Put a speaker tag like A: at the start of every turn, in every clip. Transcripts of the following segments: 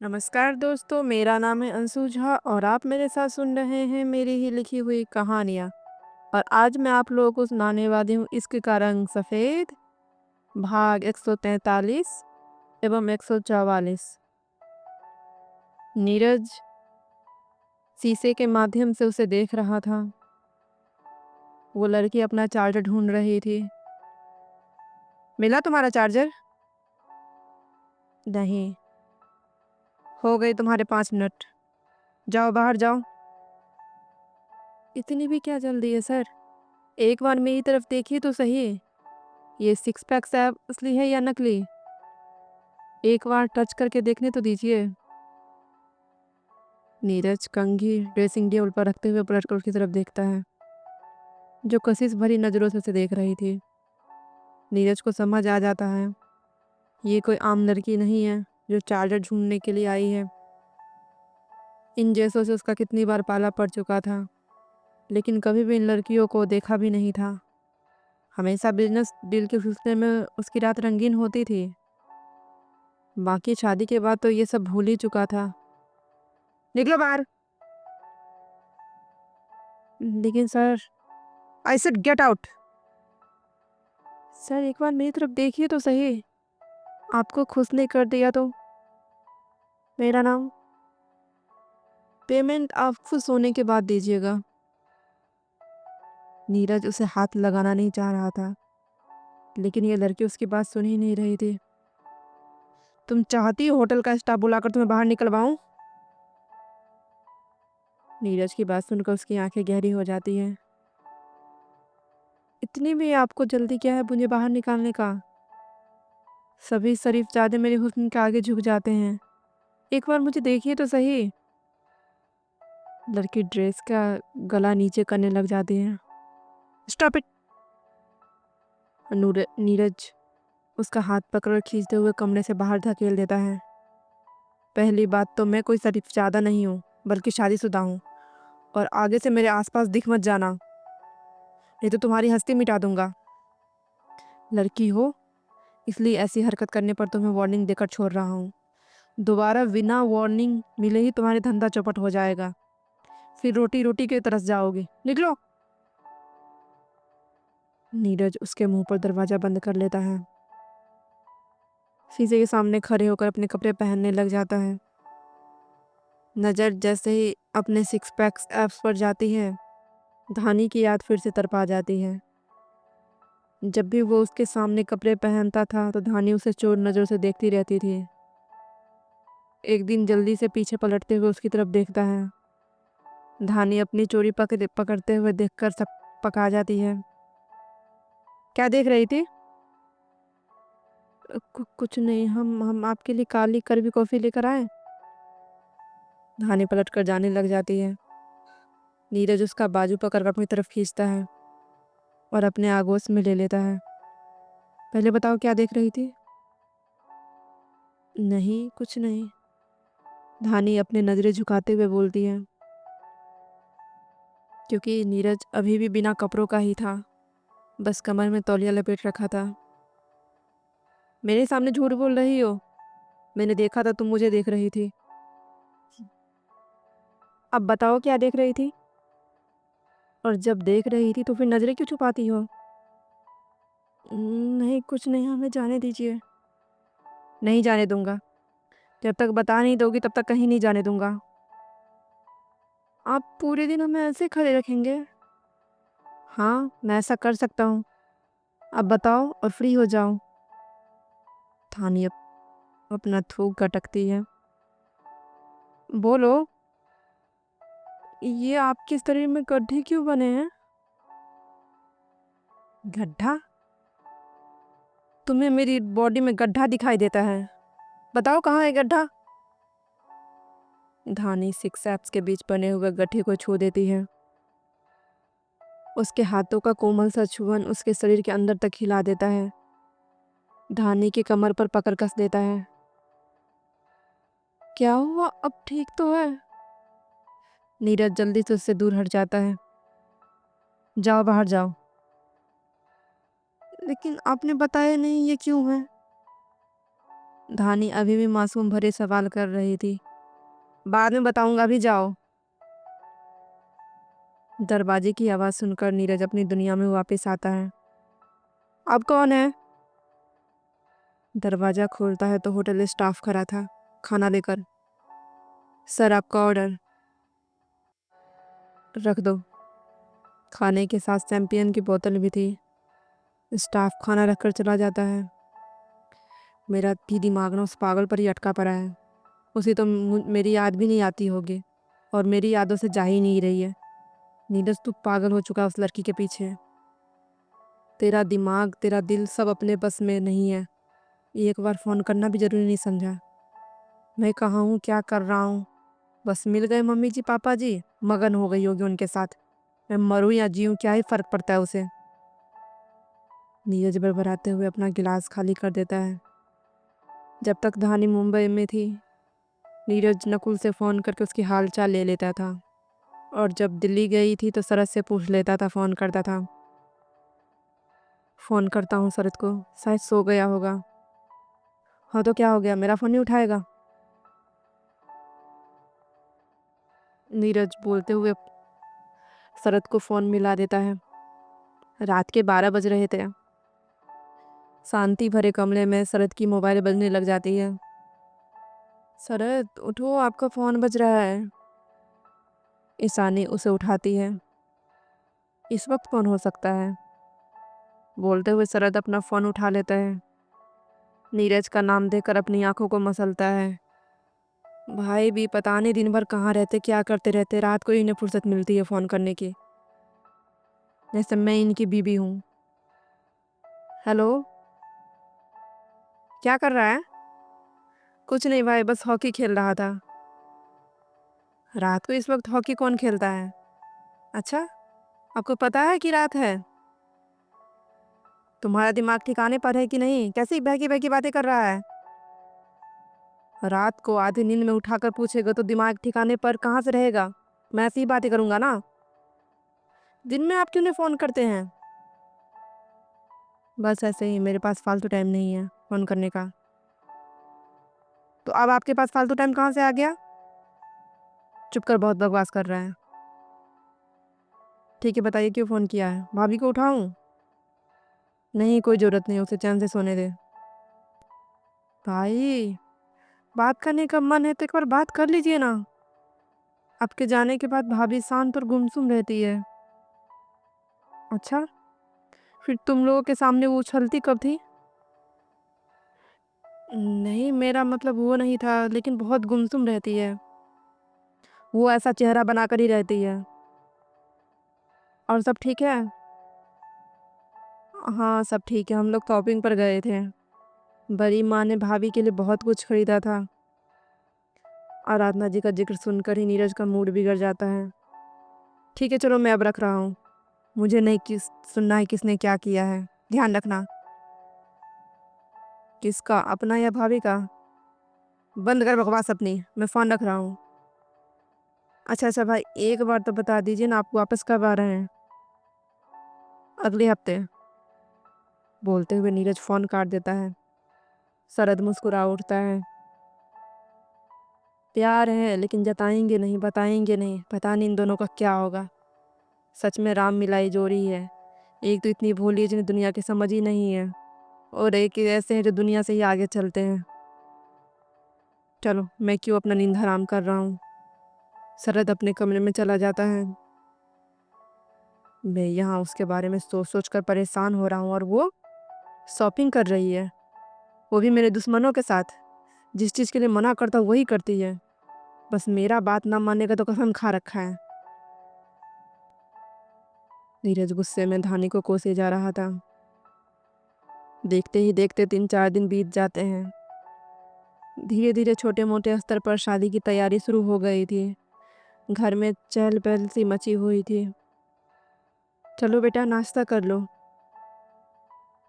A: नमस्कार दोस्तों, मेरा नाम है अंशु झा और आप मेरे साथ सुन रहे हैं मेरी ही लिखी हुई कहानियाँ। और आज मैं आप लोगों को सुनाने वाली हूँ इश्क का रंग सफ़ेद, भाग 143 एवं 144। नीरज शीशे के माध्यम से उसे देख रहा था। वो लड़की अपना चार्जर ढूंढ रही थी। मिला तुम्हारा चार्जर? नहीं। हो गई तुम्हारे 5 मिनट। जाओ बाहर जाओ। इतनी भी क्या जल्दी है सर? एक बार मेरी तरफ देखिए तो सही। ये सिक्स पैक सैब असली है या नकली? एक बार टच करके देखने तो दीजिए। नीरज कंघी ड्रेसिंग टेबल पर रखते हुए पलटकर उसकी तरफ देखता है, जो कशिश भरी नज़रों से उसे देख रही थी। नीरज को समझ आ जाता है, ये कोई आम लड़की नहीं है जो चार्जर ढूंढने के लिए आई है। इन जैसों से उसका कितनी बार पाला पड़ चुका था, लेकिन कभी भी इन लड़कियों को देखा भी नहीं था। हमेशा बिजनेस डील के सिलसिले में उसकी रात रंगीन होती थी। बाकी शादी के बाद तो ये सब भूल ही चुका था। निकलो बाहर। लेकिन sir, I said get out. Sir एक बार मेरी तरफ देखिए तो सही। आपको खुश नहीं कर दिया तो मेरा नाम। पेमेंट आप खुश होने के बाद दीजिएगा। नीरज उसे हाथ लगाना नहीं चाह रहा था, लेकिन ये लड़की उसकी बात सुन ही नहीं रही थी। तुम चाहती हो होटल का स्टाफ बुलाकर तुम्हें बाहर निकलवाऊं? नीरज की बात सुनकर उसकी आंखें गहरी हो जाती हैं। इतनी भी आपको जल्दी क्या है मुझे बाहर निकालने का? सभी शरीफजादे मेरे हुस्न के आगे झुक जाते हैं। एक बार मुझे देखिए तो सही। लड़की ड्रेस का गला नीचे करने लग जाती है। Stop it. नीरज उसका हाथ पकड़ खींचते हुए कमरे से बाहर धकेल देता है। पहली बात तो मैं कोई शरीफजादा नहीं हूँ, बल्कि शादीशुदा हूँ। और आगे से मेरे आसपास दिख मत जाना, नहीं तो तुम्हारी हस्ती मिटा दूंगा। लड़की हो इसलिए ऐसी हरकत करने पर तुम्हें वार्निंग देकर छोड़ रहा हूँ। दोबारा बिना वार्निंग मिले ही तुम्हारी धंधा चौपट हो जाएगा। फिर रोटी रोटी के तरस जाओगे। निकलो। नीरज उसके मुंह पर दरवाजा बंद कर लेता है। शीशे के सामने खड़े होकर अपने कपड़े पहनने लग जाता है। नज़र जैसे ही अपने सिक्स पैक्स एप्स पर जाती है, धानी की याद फिर से तड़पा जाती है। जब भी वो उसके सामने कपड़े पहनता था तो धानी उसे चोर नज़र से देखती रहती थी। एक दिन जल्दी से पीछे पलटते हुए उसकी तरफ देखता है। धानी अपनी चोरी पकड़ते हुए देखकर सब पका जाती है। क्या देख रही थी? कुछ नहीं, हम आपके लिए काली कड़वी कॉफ़ी लेकर आए। धानी पलट कर जाने लग जाती है। नीरज उसका बाजू पकड़ अपनी तरफ खींचता है और अपने आगोश में ले लेता है। पहले बताओ क्या देख रही थी? नहीं, कुछ नहीं। धानी अपने नज़रें झुकाते हुए बोलती है, क्योंकि नीरज अभी भी बिना कपड़ों का ही था, बस कमर में तौलिया लपेट रखा था। मेरे सामने झूठ बोल रही हो? मैंने देखा था तुम मुझे देख रही थी। अब बताओ क्या देख रही थी? और जब देख रही थी तो फिर नज़रें क्यों छुपाती हो? नहीं कुछ नहीं, हमें जाने दीजिए। नहीं जाने दूंगा। जब तक बता नहीं दोगी तब तक कहीं नहीं जाने दूंगा। आप पूरे दिन हमें ऐसे खड़े रखेंगे? हाँ, मैं ऐसा कर सकता हूँ। अब बताओ और फ्री हो जाओ। थानी अपना थूक गटकती है। बोलो। ये आपके शरीर में गड्ढे क्यों बने हैं? गड्ढा? तुम्हें मेरी बॉडी में गड्ढा दिखाई देता है? बताओ कहाँ है गड्ढा? धानी सिक्स एप्स के बीच बने हुए गड्ढे को छू देती है। उसके हाथों का कोमल सा छुअन उसके शरीर के अंदर तक हिला देता है। धानी की कमर पर पकड़ कस देता है। क्या हुआ? अब ठीक तो है? नीरज जल्दी से उससे दूर हट जाता है। जाओ बाहर जाओ। लेकिन आपने बताया नहीं ये क्यों है? धानी अभी भी मासूम भरे सवाल कर रही थी। बाद में बताऊंगा, अभी जाओ। दरवाजे की आवाज़ सुनकर नीरज अपनी दुनिया में वापस आता है। अब कौन है? दरवाज़ा खोलता है तो होटल स्टाफ खड़ा था, खाना लेकर। सर, आपका ऑर्डर। रख दो। खाने के साथ चैंपियन की बोतल भी थी। स्टाफ खाना रखकर चला जाता है। मेरा भी दिमाग ना उस पागल पर ही अटका पड़ा है। उसे तो मेरी याद भी नहीं आती होगी और मेरी यादों से जा ही नहीं रही है। नीरज, तू पागल हो चुका उस लड़की के पीछे। तेरा दिमाग, तेरा दिल सब अपने बस में नहीं है। एक बार फ़ोन करना भी ज़रूरी नहीं समझा। मैं कहाँ हूँ, क्या कर रहा हूँ? बस मिल गए मम्मी जी पापा जी, मगन हो गई होगी उनके साथ। मैं मरूँ या जीऊँ, क्या ही फ़र्क पड़ता है उसे। नीरज बड़बड़ाते हुए अपना गिलास खाली कर देता है। जब तक धानी मुंबई में थी, नीरज नकुल से फ़ोन करके उसकी हाल चाल ले लेता था, और जब दिल्ली गई थी तो शरद से पूछ लेता था, फ़ोन करता था। फ़ोन करता हूँ शरद को, शायद सो गया होगा। हाँ तो क्या हो गया, मेरा फ़ोन नहीं उठाएगा? नीरज बोलते हुए शरद को फ़ोन मिला देता है। रात के 12 बज रहे थे। शांति भरे कमरे में शरद की मोबाइल बजने लग जाती है। शरद, उठो, आपका फ़ोन बज रहा है। ईशानी उसे उठाती है। इस वक्त कौन हो सकता है? बोलते हुए शरद अपना फ़ोन उठा लेता है। नीरज का नाम देखकर अपनी आंखों को मसलता है। भाई भी पता नहीं दिन भर कहाँ रहते, क्या करते रहते, रात को इन्हें फुर्सत मिलती है फ़ोन करने की, जैसे मैं इनकी बीबी हूँ। हेलो, क्या कर रहा है? कुछ नहीं भाई, बस हॉकी खेल रहा था। रात को इस वक्त हॉकी कौन खेलता है? अच्छा, आपको पता है कि रात है? तुम्हारा दिमाग ठिकाने पर है कि नहीं? कैसी बहकी बहकी बातें कर रहा है? रात को आधी नींद में उठाकर पूछेगा तो दिमाग ठिकाने पर कहाँ से रहेगा? मैं ऐसी ही बातें करूँगा ना। दिन में आप क्यों नहीं फ़ोन करते हैं? बस ऐसे ही, मेरे पास फालतू टाइम नहीं है फ़ोन करने का। तो अब आपके पास फालतू टाइम कहाँ से आ गया? चुप कर, बहुत बकवास कर रहा है। ठीक है, बताइए क्यों फ़ोन किया है? भाभी को उठाऊँ? नहीं, कोई ज़रूरत नहीं, उसे चैन से सोने दे। भाई, बात करने का मन है तो एक बार बात कर लीजिए ना। आपके जाने के बाद भाभी शांत और गुमसुम रहती है। अच्छा, फिर तुम लोगों के सामने वो उछलती कब थी? नहीं, मेरा मतलब वो नहीं था, लेकिन बहुत गुमसुम रहती है। वो ऐसा चेहरा बनाकर ही रहती है। और सब ठीक है? हाँ, सब ठीक है। हम लोग शॉपिंग पर गए थे। बड़ी माँ ने भाभी के लिए बहुत कुछ खरीदा था। आराधना जी का जिक्र सुनकर ही नीरज का मूड बिगड़ जाता है। ठीक है, चलो मैं अब रख रहा हूँ। मुझे नहीं सुनना है किसने क्या किया है। ध्यान रखना। किसका, अपना या भाभी का? बंद कर बकवास अपनी, मैं फ़ोन रख रहा हूँ। अच्छा अच्छा भाई, एक बार तो बता दीजिए ना, आप वापस कब आ रहे हैं? अगले हफ्ते। बोलते हुए नीरज फ़ोन काट देता है। शरद मुस्कुरा उठता है। प्यार है लेकिन जताएंगे नहीं, बताएंगे नहीं, पता नहीं इन दोनों का क्या होगा। सच में राम मिलाई जोड़ी है। एक तो इतनी भोली है जिन्हें दुनिया की समझ ही नहीं है, और एक ऐसे हैं जो दुनिया से ही आगे चलते हैं। चलो, मैं क्यों अपना नींद हराम कर रहा हूँ। शरद अपने कमरे में चला जाता है। मैं यहाँ उसके बारे में सोच सोच कर परेशान हो रहा हूँ, और वो शॉपिंग कर रही है, वो भी मेरे दुश्मनों के साथ। जिस चीज़ के लिए मना करता हूँ वही करती है। बस मेरा बात ना मानने का तो कसम खा रखा है। नीरज गुस्से में धानी को कोसे जा रहा था। देखते ही देखते 3-4 दिन बीत जाते हैं। धीरे धीरे छोटे मोटे स्तर पर शादी की तैयारी शुरू हो गई थी। घर में चहल पहल सी मची हुई थी। चलो बेटा, नाश्ता कर लो।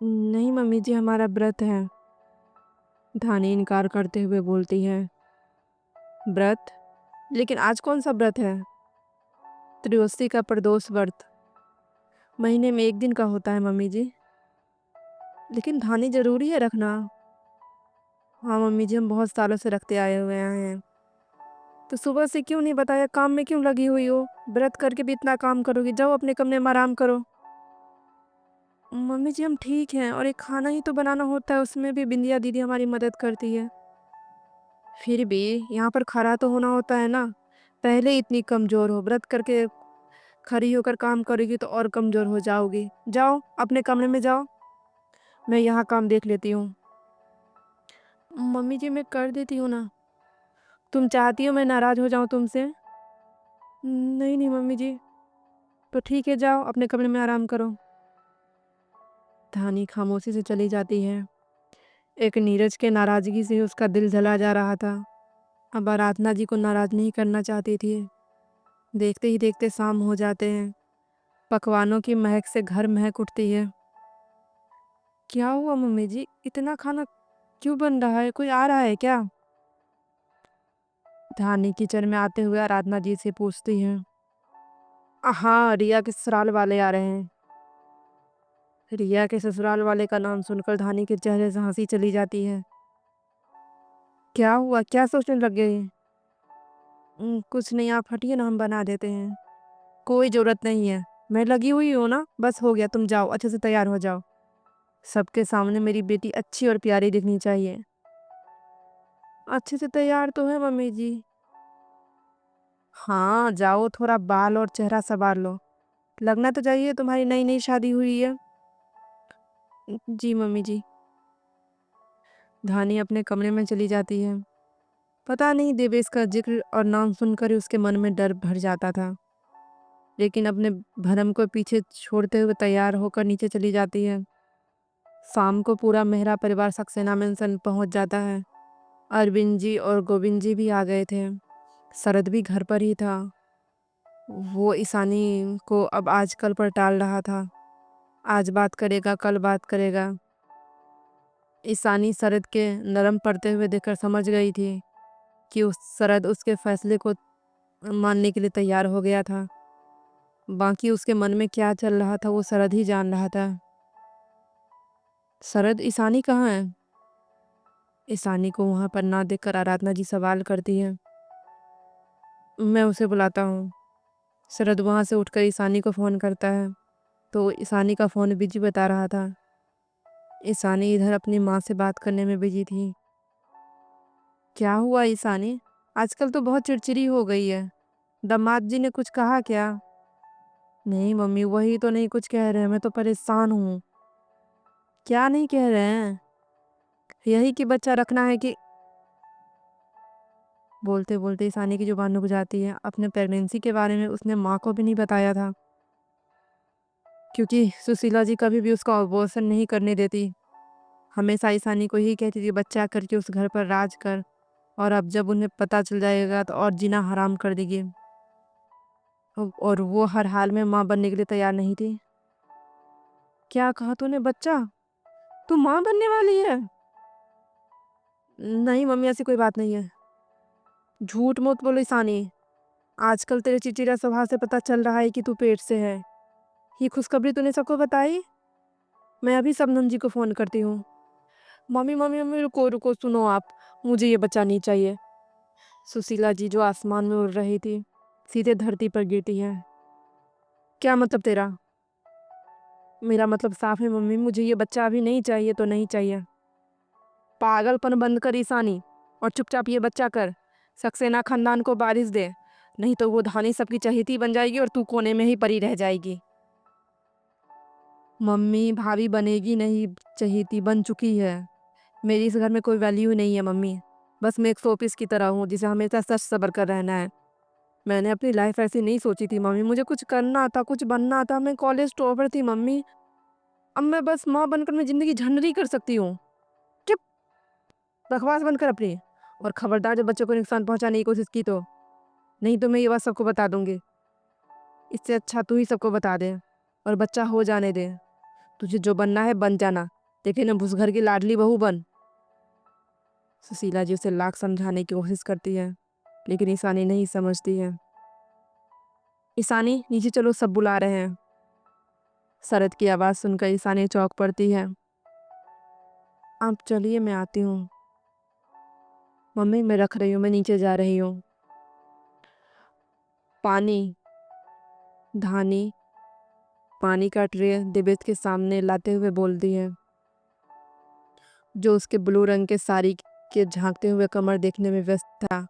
A: नहीं मम्मी जी, हमारा व्रत है। धानी इनकार करते हुए बोलती है। व्रत? लेकिन आज कौन सा व्रत है? त्रयोदशी का प्रदोष व्रत महीने में 1 दिन का होता है मम्मी जी। लेकिन धानी जरूरी है रखना। हाँ मम्मी जी, हम बहुत सालों से रखते आए हुए हैं। तो सुबह से क्यों नहीं बताया? काम में क्यों लगी हुई हो? व्रत करके भी इतना काम करोगी, जाओ अपने कमरे में आराम करो। मम्मी जी हम ठीक हैं, और एक खाना ही तो बनाना होता है, उसमें भी बिंदिया दीदी हमारी मदद करती है। फिर भी यहाँ पर खड़ा तो होना होता है ना। पहले इतनी कमजोर हो, व्रत करके खड़ी होकर काम करोगी तो और कमजोर हो जाओगी। जाओ अपने कमरे में जाओ, मैं यहाँ काम देख लेती हूँ। मम्मी जी मैं कर देती हूँ ना। तुम चाहती हो मैं नाराज हो जाऊँ तुमसे? नहीं नहीं मम्मी जी। तो ठीक है, जाओ अपने कमरे में आराम करो। धानी खामोशी से चली जाती है। एक नीरज के नाराजगी से उसका दिल जला जा रहा था। अब आराधना जी को नाराज नहीं करना चाहती थी। देखते ही देखते शाम हो जाते हैं। पकवानों की महक से घर महक उठती है। क्या हुआ मम्मी जी, इतना खाना क्यों बन रहा है? कोई आ रहा है क्या? धानी किचन में आते हुए आराधना जी से पूछती है। हाँ, रिया के ससुराल वाले आ रहे हैं। रिया के ससुराल वाले का नाम सुनकर धानी के चेहरे से हंसी चली जाती है। क्या हुआ, क्या सोचने लग गए? कुछ नहीं, आप हटिए ना, हम बना देते हैं। कोई जरूरत नहीं है, मैं लगी हुई हूँ ना, बस हो गया, तुम जाओ अच्छे से तैयार हो जाओ। सबके सामने मेरी बेटी अच्छी और प्यारी दिखनी चाहिए। अच्छे से तैयार तो है मम्मी जी। हाँ जाओ, थोड़ा बाल और चेहरा संवार लो। लगना तो चाहिए तुम्हारी नई नई शादी हुई है। जी मम्मी जी। धानी अपने कमरे में चली जाती है। पता नहीं देवेश का जिक्र और नाम सुनकर ही उसके मन में डर भर जाता था, लेकिन अपने भरम को पीछे छोड़ते हुए तैयार होकर नीचे चली जाती है। शाम को पूरा मेहरा परिवार सक्सेना मेंशन पहुंच जाता है। अरविंद जी और गोविंद जी भी आ गए थे। शरद भी घर पर ही था। वो ईशानी को अब आजकल पर टाल रहा था। आज बात करेगा, कल बात करेगा। ईशानी शरद के नरम पड़ते हुए देखकर समझ गई थी कि उस शरद उसके फैसले को मानने के लिए तैयार हो गया था। बाकी उसके मन में क्या चल रहा था वो शरद ही जान रहा था। शरद, ईशानी कहाँ है? ईशानी को वहां पर ना देखकर आराधना जी सवाल करती है। मैं उसे बुलाता हूँ। शरद वहां से उठकर ईशानी को फ़ोन करता है, तो ईशानी का फ़ोन बिजी बता रहा था। ईशानी इधर अपनी माँ से बात करने में बिजी थी। क्या हुआ ईशानी, आजकल तो बहुत चिड़चिड़ी हो गई है। दामाद जी ने कुछ कहा क्या? नहीं मम्मी, वही तो नहीं कुछ कह रहे हैं, मैं तो परेशान हूँ। क्या नहीं कह रहे हैं? यही कि बच्चा रखना है कि। बोलते बोलते ईशानी की जुबान रुक जाती है। अपने प्रेगनेंसी के बारे में उसने माँ को भी नहीं बताया था, क्योंकि सुशीला जी कभी भी उसका अबॉर्शन नहीं करने देती। हमेशा ईशानी को ही कहती थी बच्चा करके उस घर पर राज कर, और अब जब उन्हें पता चल जाएगा तो और जीना हराम कर देगी। और वो हर हाल में माँ बनने के लिए तैयार नहीं थी। क्या कहा तूने? बच्चा? तू माँ बनने वाली है? नहीं मम्मी, ऐसी कोई बात नहीं है। झूठ मत बोलो ईशानी। आजकल तेरे चिड़चिड़ा स्वभाव से पता चल रहा है कि तू पेट से है। ये खुशखबरी तूने सबको बताई? मैं अभी शबनम जी को फ़ोन करती हूँ। मम्मी मम्मी मम्मी, रुको रुको, सुनो आप, मुझे ये बच्चा नहीं चाहिए। सुशीला जी जो आसमान में उड़ रही थी सीधे धरती पर गिरती है। क्या मतलब तेरा? मेरा मतलब साफ है मम्मी, मुझे ये बच्चा अभी नहीं चाहिए तो नहीं चाहिए। पागलपन बंद कर ईशानी, और चुपचाप ये बच्चा कर। सक्सेना खानदान को बारिश दे, नहीं तो वो धानी सबकी चहेती बन जाएगी और तू कोने में ही पड़ी रह जाएगी। मम्मी भाभी बनेगी नहीं, चहेती बन चुकी है। मेरी इस घर में कोई वैल्यू नहीं है मम्मी। बस मैं एक शोपीस की तरह हूँ जिसे हमेशा सच सबर कर रहना है। मैंने अपनी लाइफ ऐसी नहीं सोची थी मम्मी, मुझे कुछ करना था, कुछ बनना था। मैं कॉलेज टॉपर थी मम्मी। अब मैं बस माँ बनकर मैं जिंदगी झंडरी कर सकती हूँ। चुप, बकवास बंद कर अपनी। और खबरदार जब बच्चों को नुकसान पहुंचाने की कोशिश की तो, नहीं तो मैं ये बात सबको बता दूंगी। इससे अच्छा तू ही सबको बता दे और बच्चा हो जाने दे। तुझे जो बनना है बन जाना, लेकिन अब उस घर की लाडली बहू बन। सुशीला जी उसे लाख समझाने की कोशिश करती है, लेकिन ईशानी नहीं समझती है। ईशानी नीचे चलो, सब बुला रहे हैं। शरद की आवाज़ सुनकर ईशानी चौंक पड़ती है। आप चलिए, मैं आती हूँ। मम्मी मैं रख रही हूँ, मैं नीचे जा रही हूँ। पानी। धानी पानी का ट्रे देवेश के सामने लाते हुए बोलती है, जो उसके ब्लू रंग के साड़ी के झांकते हुए कमर देखने में व्यस्त था।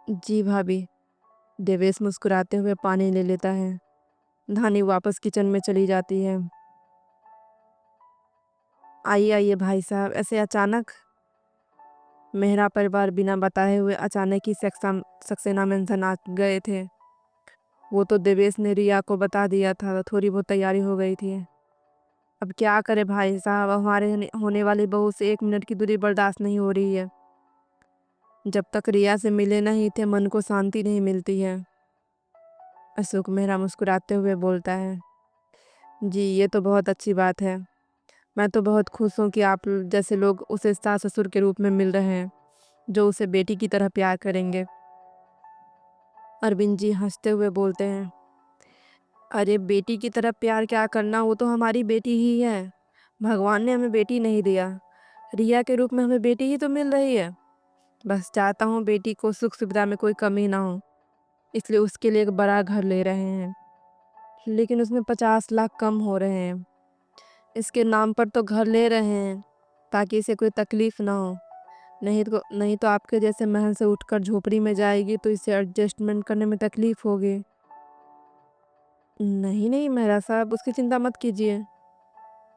A: जी भाभी। देवेश मुस्कुराते हुए पानी ले लेता है। धानी वापस किचन में चली जाती है। आइए आइए भाई साहब, ऐसे अचानक? मेहरा परिवार बिना बताए हुए अचानक ही सक्सेना मेंशन आ गए थे। वो तो देवेश ने रिया को बता दिया था, थोड़ी बहुत तैयारी हो गई थी। अब क्या करे भाई साहब, हमारे होने वाली बहू से 1 मिनट की दूरी बर्दाश्त नहीं हो रही है। जब तक रिया से मिले नहीं थे मन को शांति नहीं मिलती है। अशोक मेहरा मुस्कुराते हुए बोलता है, जी ये तो बहुत अच्छी बात है। मैं तो बहुत खुश हूँ कि आप जैसे लोग उसे सास ससुर के रूप में मिल रहे हैं, जो उसे बेटी की तरह प्यार करेंगे। अरविंद जी हंसते हुए बोलते हैं, अरे बेटी की तरह प्यार क्या करना, वो तो हमारी बेटी ही है। भगवान ने हमें बेटी नहीं दिया, रिया के रूप में हमें बेटी ही तो मिल रही है। बस चाहता हूँ बेटी को सुख सुविधा में कोई कमी ना हो, इसलिए उसके लिए एक बड़ा घर ले रहे हैं। लेकिन उसमें 50 लाख कम हो रहे हैं। इसके नाम पर तो घर ले रहे हैं ताकि इसे कोई तकलीफ ना हो, नहीं तो आपके जैसे महल से उठकर झोपड़ी में जाएगी तो इसे एडजस्टमेंट करने में तकलीफ होगी। नहीं नहीं मेहरा साहब, उसकी चिंता मत कीजिए।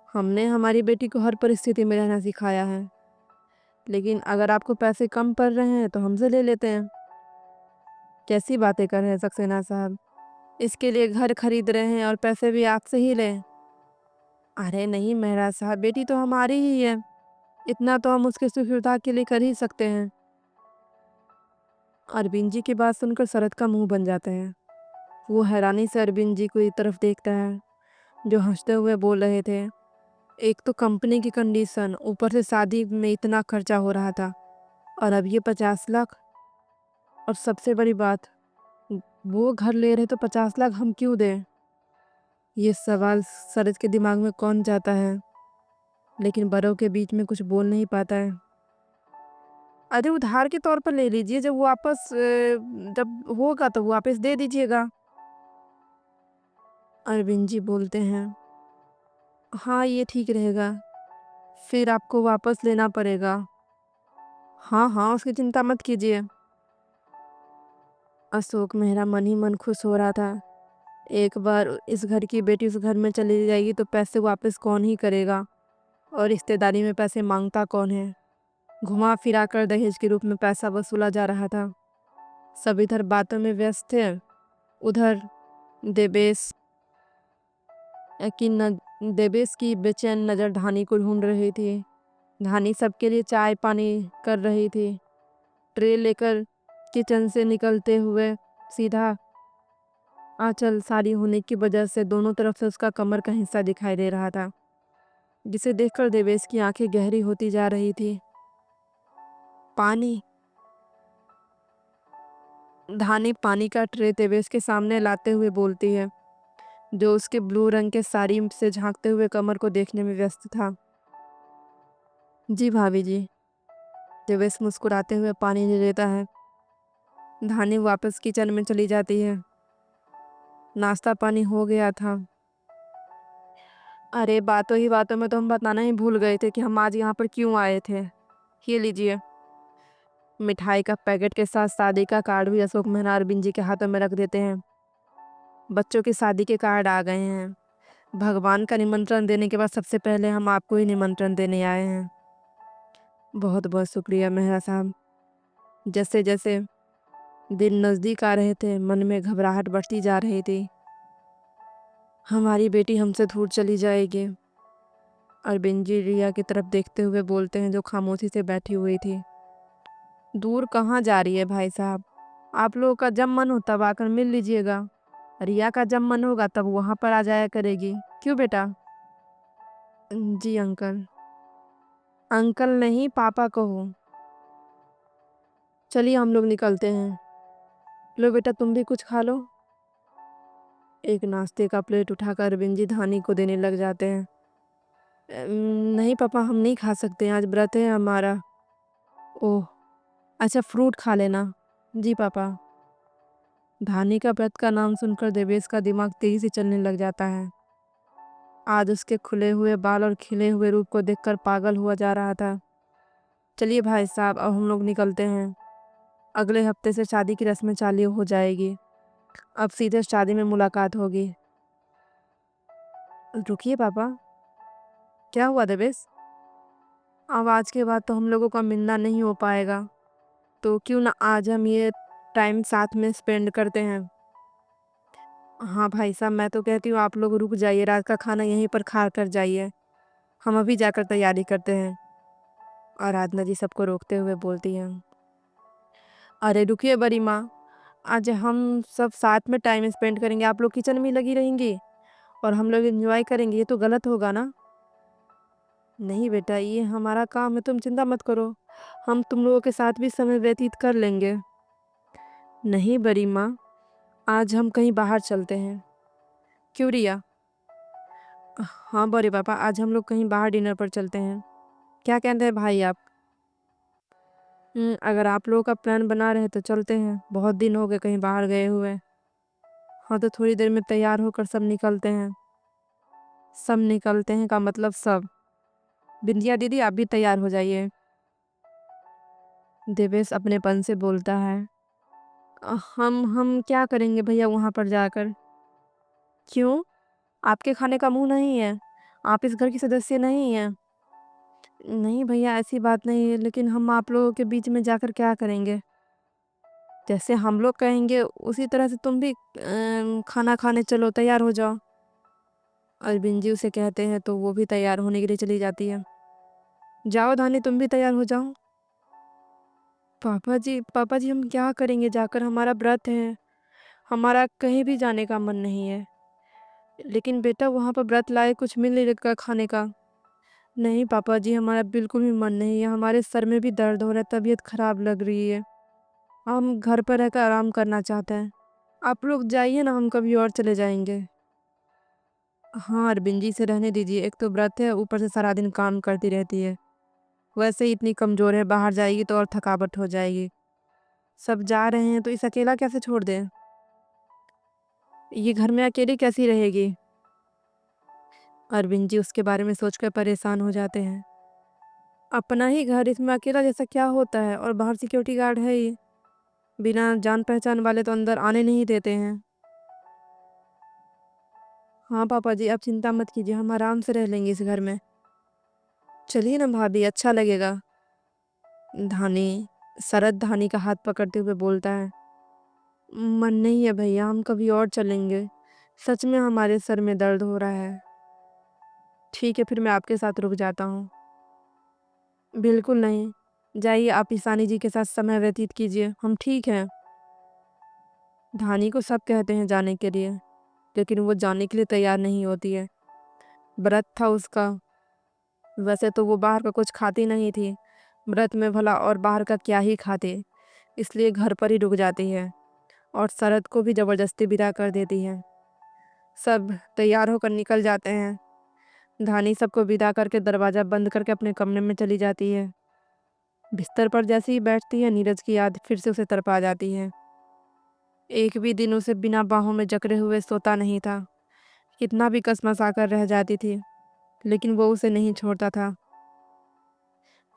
A: हमने हमारी बेटी को हर परिस्थिति में रहना सिखाया है। लेकिन अगर आपको पैसे कम पड़ रहे हैं तो हमसे ले लेते हैं। कैसी बातें कर रहे हैं सक्सेना साहब, इसके लिए घर खरीद रहे हैं और पैसे भी आपसे ही लें? अरे नहीं मेहरा साहब, बेटी तो हमारी ही है, इतना तो हम उसके सुख सुविधा के लिए कर ही सकते हैं। अरविंद जी की बात सुनकर शरद का मुंह बन जाता है। वो हैरानी से अरविंद जी को एक तरफ देखता है, जो हंसते हुए बोल रहे थे, एक तो कंपनी की कंडीशन, ऊपर से शादी में इतना खर्चा हो रहा था, और अब ये 50 लाख। और सबसे बड़ी बात, वो घर ले रहे तो 50 लाख हम क्यों दें? ये सवाल शरद के दिमाग में कौन जाता है, लेकिन बड़ों के बीच में कुछ बोल नहीं पाता है। अरे उधार के तौर पर ले लीजिए, जब होगा तो वापस दे दीजिएगा। अरविंद जी बोलते हैं, हाँ ये ठीक रहेगा, फिर आपको वापस लेना पड़ेगा। हाँ हाँ उसकी चिंता मत कीजिए। अशोक मेहरा मन ही मन खुश हो रहा था। एक बार इस घर की बेटी उस घर में चली जाएगी तो पैसे वापस कौन ही करेगा, और रिश्तेदारी में पैसे मांगता कौन है। घुमा फिरा कर दहेज के रूप में पैसा वसूला जा रहा था। सब इधर बातों में व्यस्त थे, उधर देवेश देवेश की बेचैन नज़र धानी को ढूंढ रही थी। धानी सबके लिए चाय पानी कर रही थी। ट्रे लेकर किचन से निकलते हुए सीधा आंचल साड़ी होने की वजह से दोनों तरफ से उसका कमर का हिस्सा दिखाई दे रहा था, जिसे देखकर देवेश की आंखें गहरी होती जा रही थी। पानी। धानी पानी का ट्रे देवेश के सामने लाते हुए बोलती है, जो उसके ब्लू रंग के साड़ी से झांकते हुए कमर को देखने में व्यस्त था। जी भाभी जी। देवेश मुस्कुराते हुए पानी ले लेता है। धानी वापस किचन में चली जाती है। नाश्ता पानी हो गया था। अरे बातों ही बातों में तो हम बताना ही भूल गए थे कि हम आज यहाँ पर क्यों आए थे। ये लीजिए। मिठाई का पैकेट के साथ शादी का कार्ड भी अशोक मेहरा अरविंद जी के हाथों में रख देते हैं। बच्चों की शादी के कार्ड आ गए हैं। भगवान का निमंत्रण देने के बाद सबसे पहले हम आपको ही निमंत्रण देने आए हैं। बहुत बहुत शुक्रिया मेहरा साहब। जैसे जैसे दिन नज़दीक आ रहे थे मन में घबराहट बढ़ती जा रही थी। हमारी बेटी हमसे दूर चली जाएगी। अरविंद जी रिया की तरफ देखते हुए बोलते हैं, जो खामोशी से बैठी हुई थी। दूर कहाँ जा रही है भाई साहब, आप लोगों का जब मन हो तब आकर मिल लीजिएगा। रिया का जब मन होगा तब वहाँ पर आ जाया करेगी, क्यों बेटा? जी अंकल। अंकल नहीं पापा कहो। चलिए हम लोग निकलते हैं। लो बेटा तुम भी कुछ खा लो। एक नाश्ते का प्लेट उठाकर अरविंद जी धानी को देने लग जाते हैं। नहीं पापा हम नहीं खा सकते, आज व्रत है हमारा। ओह अच्छा, फ्रूट खा लेना। जी पापा। धानी का व्रत का नाम सुनकर देवेश का दिमाग तेजी से चलने लग जाता है। आज उसके खुले हुए बाल और खिले हुए रूप को देखकर पागल हुआ जा रहा था। चलिए भाई साहब, अब हम लोग निकलते हैं। अगले हफ्ते से शादी की रस्में चालू हो जाएगी। अब सीधे शादी में मुलाकात होगी। रुकिए पापा, क्या हुआ देवेश? अब आज के बाद तो हम लोगों का मिलना नहीं हो पाएगा, तो क्यों ना आज हम ये टाइम साथ में स्पेंड करते हैं। हाँ भाई साहब, मैं तो कहती हूँ आप लोग रुक जाइए, रात का खाना यहीं पर खा कर जाइए। हम अभी जाकर तैयारी करते हैं। आराधना जी सबको रोकते हुए बोलती हैं, अरे रुकिए बड़ी माँ, आज हम सब साथ में टाइम स्पेंड करेंगे। आप लोग किचन में लगी रहेंगी और हम लोग एंजॉय करेंगे, ये तो गलत होगा ना। नहीं बेटा, ये हमारा काम है, तुम चिंता मत करो। हम तुम लोगों के साथ भी समय व्यतीत कर लेंगे। नहीं बड़ी माँ, आज हम कहीं बाहर चलते हैं। क्यों रिया? हाँ बड़े पापा, आज हम लोग कहीं बाहर डिनर पर चलते हैं। क्या कहते हैं भाई आप? अगर आप लोगों का प्लान बना रहे तो चलते हैं, बहुत दिन हो गए कहीं बाहर गए हुए। हाँ तो थोड़ी देर में तैयार होकर सब निकलते हैं। सब निकलते हैं का मतलब सब। बिंदिया दीदी, आप भी तैयार हो जाइए। देवेश अपनेपन से बोलता है, हम क्या करेंगे भैया वहाँ पर जाकर? क्यों? आपके खाने का मुंह नहीं है? आप इस घर की सदस्य नहीं हैं? नहीं भैया, ऐसी बात नहीं है, लेकिन हम आप लोगों के बीच में जाकर क्या करेंगे? जैसे हम लोग कहेंगे उसी तरह से तुम भी खाना खाने चलो, तैयार हो जाओ। अरविंद जी उसे कहते हैं तो वो भी तैयार होने के लिए चली जाती है। जाओ धानी, तुम भी तैयार हो जाओ। पापा जी हम क्या करेंगे जाकर? हमारा व्रत है, हमारा कहीं भी जाने का मन नहीं है। लेकिन बेटा, वहाँ पर व्रत लाए कुछ मिल नहीं रहा खाने का। नहीं पापा जी, हमारा बिल्कुल भी मन नहीं है, हमारे सर में भी दर्द हो रहा है, तबीयत खराब लग रही है। हम घर पर रहकर आराम करना चाहते हैं। आप लोग जाइए ना, हम कभी और चले जाएंगे। हाँ अरविंद जी से रहने दीजिए, एक तो व्रत है, ऊपर से सारा दिन काम करती रहती है। वैसे ही इतनी कमजोर है, बाहर जाएगी तो और थकावट हो जाएगी। सब जा रहे हैं तो इस अकेला कैसे छोड़ दें? ये घर में अकेली कैसी रहेगी? अरविंद जी उसके बारे में सोचकर परेशान हो जाते हैं। अपना ही घर, इसमें अकेला जैसा क्या होता है? और बाहर सिक्योरिटी गार्ड है ही, बिना जान पहचान वाले तो अंदर आने नहीं देते हैं। हाँ पापा जी, आप चिंता मत कीजिए, हम आराम से रह लेंगे इस घर में। चलिए ना भाभी, अच्छा लगेगा। धानी शरद धानी का हाथ पकड़ते हुए बोलता है, मन नहीं है भैया, हम कभी और चलेंगे। सच में हमारे सर में दर्द हो रहा है। ठीक है, फिर मैं आपके साथ रुक जाता हूँ। बिल्कुल नहीं, जाइए आप ईशानी जी के साथ समय व्यतीत कीजिए, हम ठीक हैं। धानी को सब कहते हैं जाने के लिए, लेकिन वो जाने के लिए तैयार नहीं होती है। व्रत था उसका। वैसे तो वो बाहर का कुछ खाती नहीं थी, व्रत में भला और बाहर का क्या ही खाते, इसलिए घर पर ही रुक जाती है और शरद को भी जबरदस्ती विदा कर देती है। सब तैयार होकर निकल जाते हैं। धानी सबको विदा करके दरवाज़ा बंद करके अपने कमरे में चली जाती है। बिस्तर पर जैसे ही बैठती है, नीरज की याद फिर से उसे तड़पा जाती है। एक भी दिन उसे बिना बाहों में जकड़े हुए सोता नहीं था। कितना भी कसमसा कर रह जाती थी, लेकिन वो उसे नहीं छोड़ता था।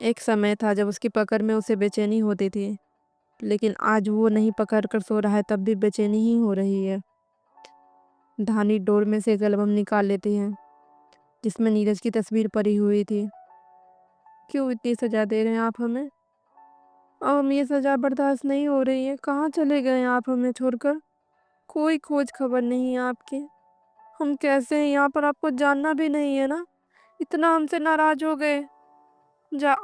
A: एक समय था जब उसकी पकड़ में उसे बेचैनी होती थी, लेकिन आज वो नहीं पकड़ कर सो रहा है तब भी बेचैनी ही हो रही है। धानी डोर में से एक एल्बम निकाल लेती है जिसमें नीरज की तस्वीर पड़ी हुई थी। क्यों इतनी सजा दे रहे हैं आप हमें? अब हम ये सजा बर्दाश्त नहीं हो रही है। कहाँ चले गए आप हमें छोड़कर? कोई खोज खबर नहीं है आपकी। हम कैसे हैं यहाँ पर? आपको जानना भी नहीं है ना? इतना हमसे नाराज हो गए?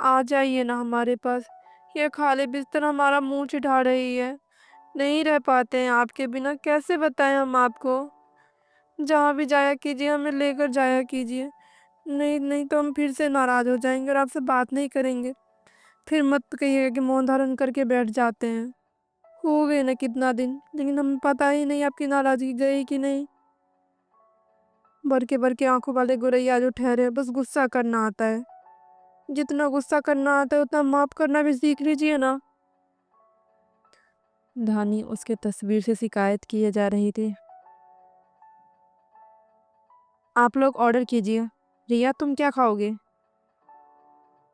A: आ जाइए ना हमारे पास। ये खाली बिस्तर हमारा मुंह चिढ़ा रही है। नहीं रह पाते हैं आपके बिना, कैसे बताएं हम आपको? जहाँ भी जाया कीजिए, हमें लेकर जाया कीजिए। नहीं नहीं तो हम फिर से नाराज हो जाएंगे और आपसे बात नहीं करेंगे। फिर मत कहिएगा कि मौन धारण करके बैठ जाते हैं। हो गए ना कितना दिन, लेकिन हमें पता ही नहीं आपकी नाराजगी गई कि नहीं। भर के आंखों वाले गोरैया जो ठहरे, बस गुस्सा करना आता है। जितना गुस्सा करना आता है उतना माफ करना भी सीख लीजिए ना। धानी उसके तस्वीर से शिकायत किए जा रही थी। आप लोग ऑर्डर कीजिए। रिया तुम क्या खाओगे?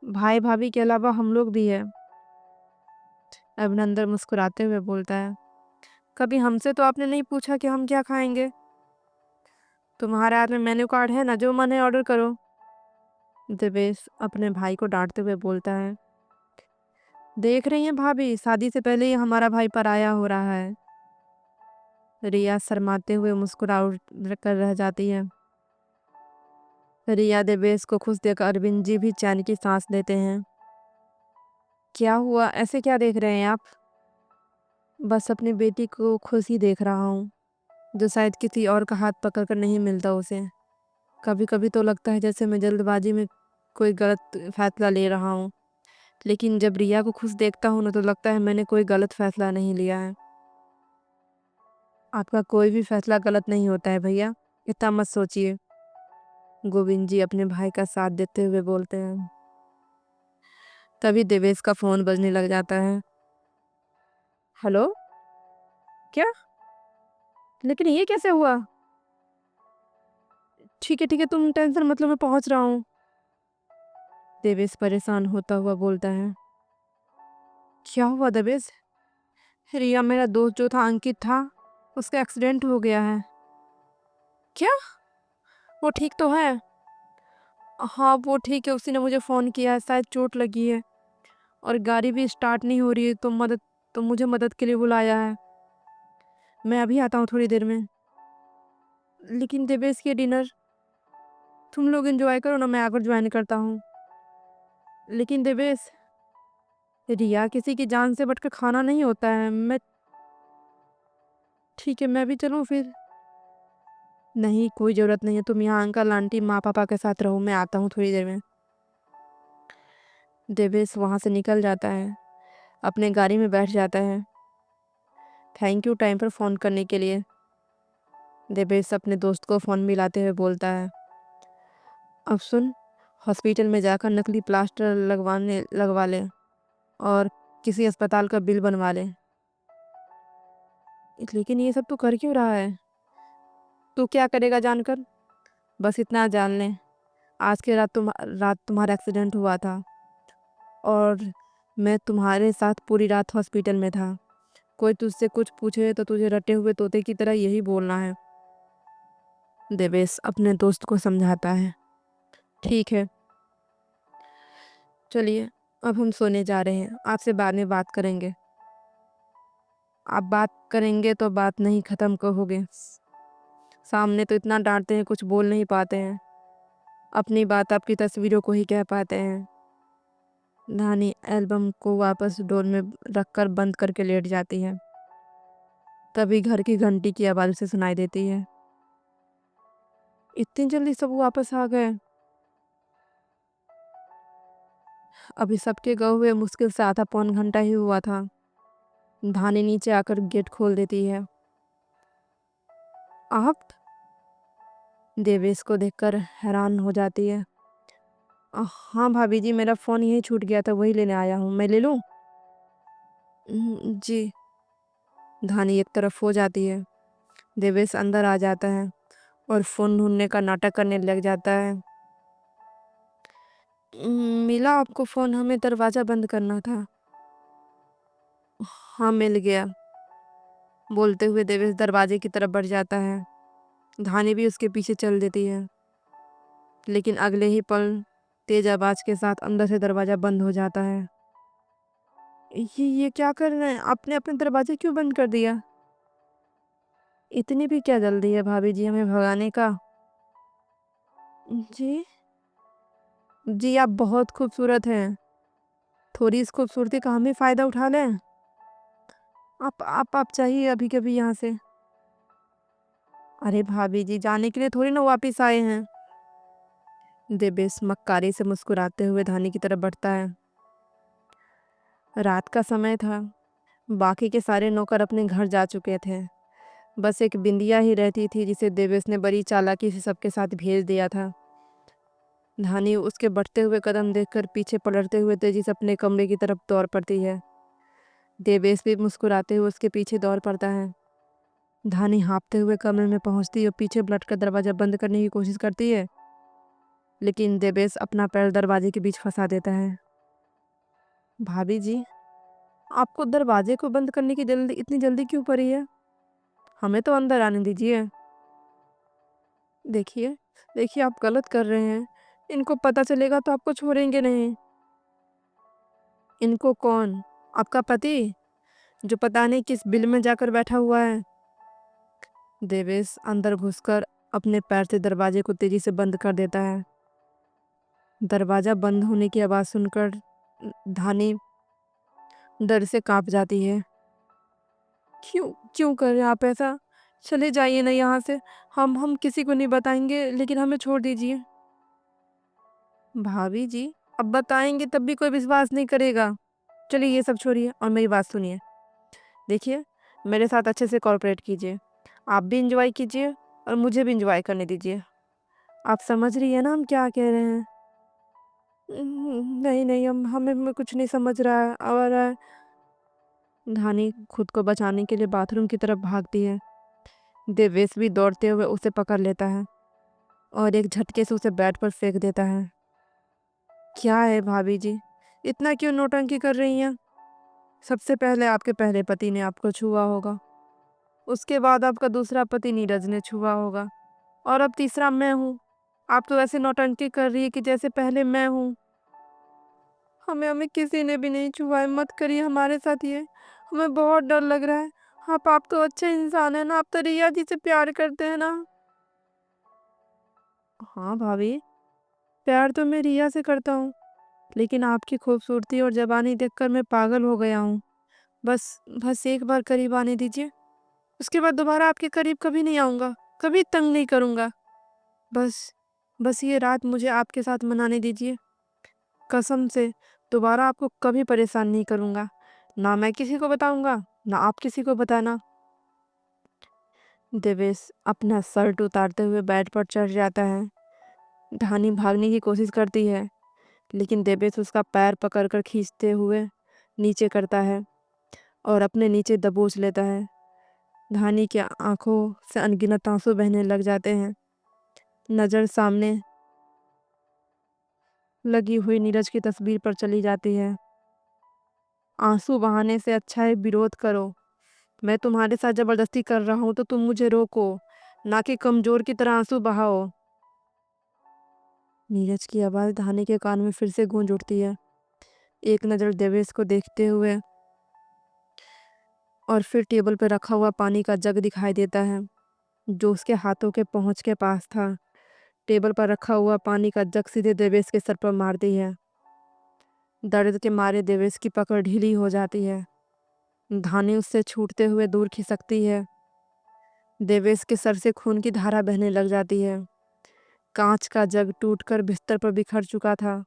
A: भाई भाभी के अलावा हम लोग भी है। अभिनंदन मुस्कुराते हुए बोलता है। कभी हमसे तो आपने नहीं पूछा कि हम क्या खाएंगे। तुम्हारे हाथ में मेन्यू कार्ड है ना, जो मन है ऑर्डर करो। देवेश अपने भाई को डांटते हुए बोलता है। देख रही हैं भाभी, शादी से पहले ही हमारा भाई पराया हो रहा है। रिया शर्माते हुए मुस्कुरा कर रह जाती है। रिया देवेश को खुश देख अरविंद जी भी चैन की सांस लेते हैं। क्या हुआ, ऐसे क्या देख रहे हैं आप? बस अपनी बेटी को खुश ही देख रहा हूँ, जो शायद किसी और का हाथ पकड़कर नहीं मिलता उसे। कभी कभी तो लगता है जैसे मैं जल्दबाजी में कोई गलत फैसला ले रहा हूँ, लेकिन जब रिया को खुश देखता हूँ ना तो लगता है मैंने कोई गलत फैसला नहीं लिया है। आपका कोई भी फैसला गलत नहीं होता है भैया, इतना मत सोचिए। गोविंद जी अपने भाई का साथ देते हुए बोलते हैं। तभी देवेश का फोन बजने लग जाता है। हेलो, क्या? लेकिन ये कैसे हुआ? ठीक है तुम टेंशन मतलब, मैं पहुंच रहा हूँ। देवेश परेशान होता हुआ बोलता है। क्या हुआ देवेश? रिया मेरा दोस्त जो था अंकित था, उसका एक्सीडेंट हो गया है। क्या? वो ठीक तो है? हाँ वो ठीक है, उसी ने मुझे फ़ोन किया है, शायद चोट लगी है और गाड़ी भी स्टार्ट नहीं हो रही है, तो मुझे मदद के लिए बुलाया है। मैं अभी आता हूँ थोड़ी देर में। लेकिन देवेश के डिनर तुम लोग एंजॉय करो ना, मैं आकर ज्वाइन करता हूँ। लेकिन देवेश, रिया किसी की जान से बढ़कर खाना नहीं होता है। ठीक है, मैं भी चलूँ फिर? नहीं कोई ज़रूरत नहीं है, तुम यहाँ अंकल आंटी माँ पापा के साथ रहो, मैं आता हूँ थोड़ी देर में। देवेश वहाँ से निकल जाता है, अपने गाड़ी में बैठ जाता है। थैंक यू टाइम पर फ़ोन करने के लिए। देवेश अपने दोस्त को फ़ोन मिलाते हुए बोलता है। अब सुन, हॉस्पिटल में जाकर नकली प्लास्टर लगवा ले और किसी अस्पताल का बिल बनवा ले। लेकिन ये सब तो कर क्यों रहा है? तू क्या करेगा जानकर? बस इतना जान ले, आज के रात तुम्हारा एक्सीडेंट हुआ था और मैं तुम्हारे साथ पूरी रात हॉस्पिटल में था। कोई तुझसे कुछ पूछे तो तुझे रटे हुए तोते की तरह यही बोलना है। देवेश अपने दोस्त को समझाता है। ठीक है, चलिए अब हम सोने जा रहे हैं, आपसे बाद में बात करेंगे। आप बात करेंगे तो बात नहीं ख़त्म कहोगे। सामने तो इतना डांटते हैं, कुछ बोल नहीं पाते हैं। अपनी बात आपकी तस्वीरों को ही कह पाते हैं। धानी एल्बम को वापस डोर में रखकर बंद करके लेट जाती है। तभी घर की घंटी की आवाज़ से सुनाई देती है। इतनी जल्दी सब वापस आ गए? अभी सबके गए हुए मुश्किल से आधा पौन घंटा ही हुआ था। धानी नीचे आकर गेट खोल देती है। आप? देवेश को देखकर हैरान हो जाती है। हाँ भाभी जी, मेरा फ़ोन यहीं छूट गया था, वही लेने आया हूँ, मैं ले लूँ? जी। धानी एक तरफ हो जाती है। देवेश अंदर आ जाता है और फ़ोन ढूंढने का नाटक करने लग जाता है। मिला आपको फ़ोन? हमें दरवाज़ा बंद करना था। हाँ मिल गया। बोलते हुए देवेश दरवाजे की तरफ बढ़ जाता है। धानी भी उसके पीछे चल देती है, लेकिन अगले ही पल तेज आवाज़ के साथ अंदर से दरवाज़ा बंद हो जाता है। ये क्या कर रहे हैं? आपने अपने दरवाजे क्यों बंद कर दिया? इतनी भी क्या जल्दी है भाभी जी हमें भगाने का? जी? जी आप बहुत खूबसूरत हैं। थोड़ी इस खूबसूरती का हम ही फ़ायदा उठा लें? आप चाहिए अभी के अभी यहाँ से। अरे भाभी जी, जाने के लिए थोड़ी ना वापिस आए हैं। देवेश मक्कारी से मुस्कुराते हुए धानी की तरफ बढ़ता है। रात का समय था, बाकी के सारे नौकर अपने घर जा चुके थे। बस एक बिंदिया ही रहती थी जिसे देवेश ने बड़ी चालाकी से सबके साथ भेज दिया था। धानी उसके बढ़ते हुए कदम देखकर पीछे पलटते हुए तेजी से अपने कमरे की तरफ दौड़ पड़ती है। देवेश भी मुस्कुराते हुए उसके पीछे दौड़ पड़ता है। धानी हाँफते हुए कमरे में पहुंचती और पीछे पलटकर दरवाजा बंद करने की कोशिश करती है, लेकिन देवेश अपना पैर दरवाजे के बीच फंसा देता है। भाभी जी, आपको दरवाजे को बंद करने की इतनी जल्दी क्यों पड़ी है? हमें तो अंदर आने दीजिए। देखिए देखिए, आप गलत कर रहे हैं। इनको पता चलेगा तो आपको छोड़ेंगे नहीं। इनको कौन? आपका पति, जो पता नहीं किस बिल में जाकर बैठा हुआ है। देवेश अंदर घुसकर अपने पैर से दरवाजे को तेजी से बंद कर देता है। दरवाजा बंद होने की आवाज़ सुनकर धानी डर से कांप जाती है। क्यों क्यों कर रहे हैं आप ऐसा? चले जाइए ना यहाँ से। हम किसी को नहीं बताएंगे, लेकिन हमें छोड़ दीजिए। भाभी जी, अब बताएंगे तब भी कोई विश्वास नहीं करेगा। चलिए ये सब छोड़िए और मेरी बात सुनिए। देखिए, मेरे साथ अच्छे से कॉर्पोरेट कीजिए। आप भी इंजॉय कीजिए और मुझे भी इंजॉय करने दीजिए। आप समझ रही है ना हम क्या कह रहे हैं? नहीं नहीं, हम हमें कुछ नहीं समझ रहा है और धानी खुद को बचाने के लिए बाथरूम की तरफ भागती है। देवेश भी दौड़ते हुए उसे पकड़ लेता है और एक झटके से उसे बेड पर फेंक देता है। क्या है भाभी जी, इतना क्यों नौटंकी कर रही हैं? सबसे पहले आपके पहले पति ने आपको छुआ होगा, उसके बाद आपका दूसरा पति नीरज ने छुआ होगा, और अब तीसरा मैं हूँ। आप तो ऐसे नौटंकी कर रही है कि जैसे पहले मैं हूँ। हमें हमें किसी ने भी नहीं छुआ है, मत करिए हमारे साथ ये। हमें बहुत डर लग रहा है। आप तो अच्छे इंसान है ना, आप तो रिया जी से प्यार करते हैं ना? हाँ भाभी, प्यार तो मैं रिया से करता हूँ, लेकिन आपकी खूबसूरती और जवानी देखकर मैं पागल हो गया हूँ। बस बस एक बार करीब आने दीजिए, उसके बाद दोबारा आपके करीब कभी नहीं आऊँगा, कभी तंग नहीं करूँगा। बस बस ये रात मुझे आपके साथ मनाने दीजिए। कसम से दोबारा आपको कभी परेशान नहीं करूँगा। ना मैं किसी को बताऊँगा, ना आप किसी को बताना। देवेश अपना शर्ट उतारते हुए बेड पर चढ़ जाता है। धानी भागने की कोशिश करती है, लेकिन देवेश उसका पैर पकड़कर खींचते हुए नीचे करता है और अपने नीचे दबोच लेता है। धानी की आंखों से अनगिनत आंसू बहने लग जाते हैं। नज़र सामने लगी हुई नीरज की तस्वीर पर चली जाती है। आंसू बहाने से अच्छा है विरोध करो। मैं तुम्हारे साथ जबरदस्ती कर रहा हूँ तो तुम मुझे रोको, ना कि कमजोर की तरह आंसू बहाओ। नीरज की आवाज़ धानी के कान में फिर से गूंज उठती है। एक नज़र देवेश को देखते हुए और फिर टेबल पर रखा हुआ पानी का जग दिखाई देता है, जो उसके हाथों के पहुंच के पास था। टेबल पर रखा हुआ पानी का जग सीधे देवेश के सर पर मारती है। दर्द के मारे देवेश की पकड़ ढीली हो जाती है। धानी उससे छूटते हुए दूर खिसकती है। देवेश के सर से खून की धारा बहने लग जाती है। कांच का जग टूटकर बिस्तर पर बिखर चुका था।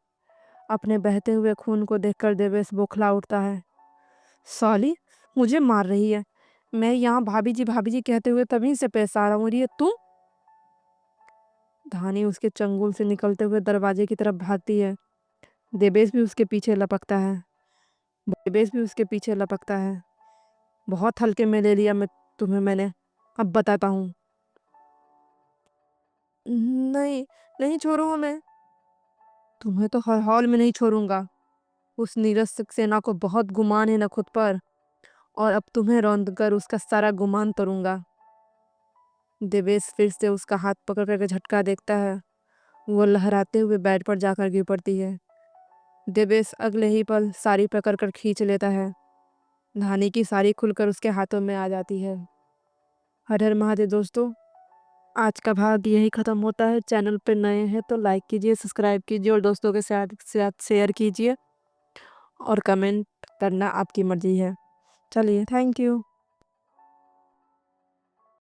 A: अपने बहते हुए खून को देखकर देवेश बौखला उठता है। साली, मुझे मार रही है। मैं यहाँ भाभी जी कहते हुए तभी से पेश आ रहा हूँ, और ये तुम? धानी उसके चंगुल से निकलते हुए दरवाजे की तरफ भागती है। देवेश भी उसके पीछे लपकता है। बहुत हल्के में ले लिया मैं तुम्हें मैंने। अब बताता हूँ। नहीं, नहीं छोड़ूंगा मैं। तुम्हें तो हर हाल में नहीं छोड़ूंगा। उस नीरज सक्सेना को बहुत गुमान है ना खुद पर, और अब तुम्हें रौंद कर उसका सारा गुमान तोड़ूंगा। देवेश फिर से उसका हाथ पकड़ करके झटका देखता है। वो लहराते हुए बेड पर जाकर गिर पड़ती है। देवेश अगले ही पल साड़ी पकड़ कर खींच लेता है। धानी की साड़ी खुलकर उसके हाथों में आ जाती है। हर हर महादेव दोस्तों, आज का भाग यही ख़त्म होता है। चैनल पर नए हैं तो लाइक कीजिए, सब्सक्राइब कीजिए और दोस्तों के साथ शेयर कीजिए, और कमेंट करना आपकी मर्ज़ी है। चलिए, थैंक यू।